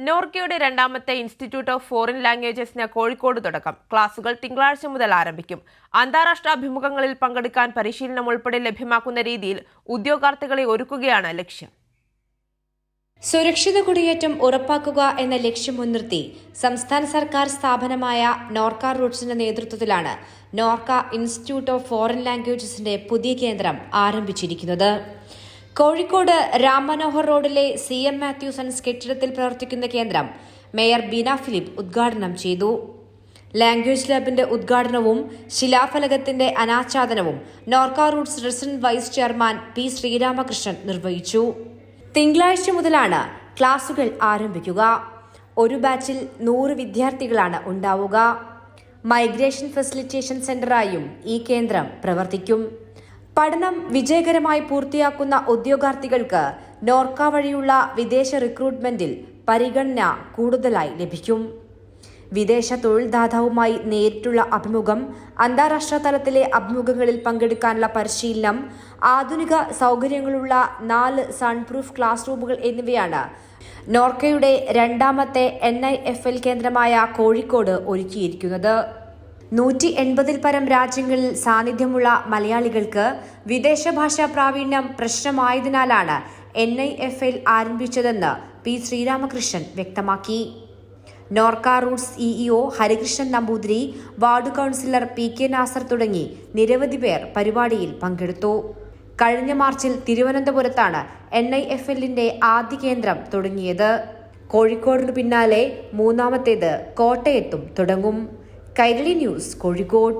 നോർക്കയുടെ രണ്ടാമത്തെ institute of foreign ലാംഗ്വേജസിന് Kozhikode തുടക്കം. ക്ലാസുകൾ തിങ്കളാഴ്ച മുതൽ ആരംഭിക്കും. അന്താരാഷ്ട്ര അഭിമുഖങ്ങളിൽ പങ്കെടുക്കാൻ പരിശീലനം ഉൾപ്പെടെ ലഭ്യമാക്കുന്ന രീതിയിൽ ഉദ്യോഗാർത്ഥികളെ ഒരുക്കുകയാണ് ലക്ഷ്യം. സുരക്ഷിത കുടിയേറ്റം ഉറപ്പാക്കുക എന്ന ലക്ഷ്യം മുൻനിർത്തി സംസ്ഥാന സർക്കാർ സ്ഥാപനമായ നോർക്ക റൂട്ട്സിന്റെ നേതൃത്വത്തിലാണ് നോർക്ക ഇൻസ്റ്റിറ്റ്യൂട്ട് ഓഫ് ഫോറിൻ ലാംഗ്വേജസിന്റെ പുതിയ കേന്ദ്രം ആരംഭിച്ചിരിക്കുന്നത്. കോഴിക്കോട് രാം മനോഹർ റോഡിലെ CM മാത്യു സൺസ് കെട്ടിടത്തിൽ പ്രവർത്തിക്കുന്ന കേന്ദ്രം മേയർ ബീന ഫിലിപ്പ് ഉദ്ഘാടനം ചെയ്തു. ലാംഗ്വേജ് ലാബിന്റെ ഉദ്ഘാടനവും ശിലാഫലകത്തിന്റെ അനാച്ഛാദനവും Norka Roots resident vice chairman P. Sreeramakrishnan നിർവഹിച്ചു. തിങ്കളാഴ്ച മുതലാണ് ക്ലാസുകൾ ആരംഭിക്കുക. ഒരു ബാച്ചിൽ 100 വിദ്യാർത്ഥികളാണ് ഉണ്ടാവുക. മൈഗ്രേഷൻ ഫെസിലിറ്റേഷൻ സെന്ററായും ഈ കേന്ദ്രം പ്രവർത്തിക്കും. പഠനം വിജയകരമായി പൂർത്തിയാക്കുന്ന ഉദ്യോഗാർത്ഥികൾക്ക് നോർക്ക വഴിയുള്ള വിദേശ റിക്രൂട്ട്മെന്റിൽ പരിഗണന കൂടുതലായി ലഭിക്കും. വിദേശ തൊഴിൽദാതാവുമായി നേരിട്ടുള്ള അഭിമുഖം, അന്താരാഷ്ട്ര തലത്തിലെ അഭിമുഖങ്ങളിൽ പങ്കെടുക്കാനുള്ള പരിശീലനം, ആധുനിക സൗകര്യങ്ങളുള്ള 4 സൺപ്രൂഫ് ക്ലാസ് റൂമുകൾ എന്നിവയാണ് നോർക്കയുടെ രണ്ടാമത്തെ NIFL കേന്ദ്രമായ കോഴിക്കോട് ഒരുക്കിയിരിക്കുന്നത്. 180-ൽ പരം രാജ്യങ്ങളിൽ സാന്നിധ്യമുള്ള മലയാളികൾക്ക് വിദേശ ഭാഷാ പ്രാവീണ്യം പ്രശ്നമായതിനാലാണ് NIFL ആരംഭിച്ചതെന്ന് P. ശ്രീരാമകൃഷ്ണൻ വ്യക്തമാക്കി. NORKA roots CEO Harikrishnan Namboothiri, ward councillor PK Nasar തുടങ്ങി നിരവധി പേർ പരിപാടിയിൽ പങ്കെടുത്തു. കഴിഞ്ഞ മാർച്ചിൽ തിരുവനന്തപുരത്താണ് NIFLന്റെ ആദ്യ കേന്ദ്രം തുടങ്ങിയത്. കോഴിക്കോടിനു പിന്നാലെ മൂന്നാമത്തേത് കോട്ടയത്തും തുടങ്ങും. കൈരളി ന്യൂസ്, കോഴിക്കോട്.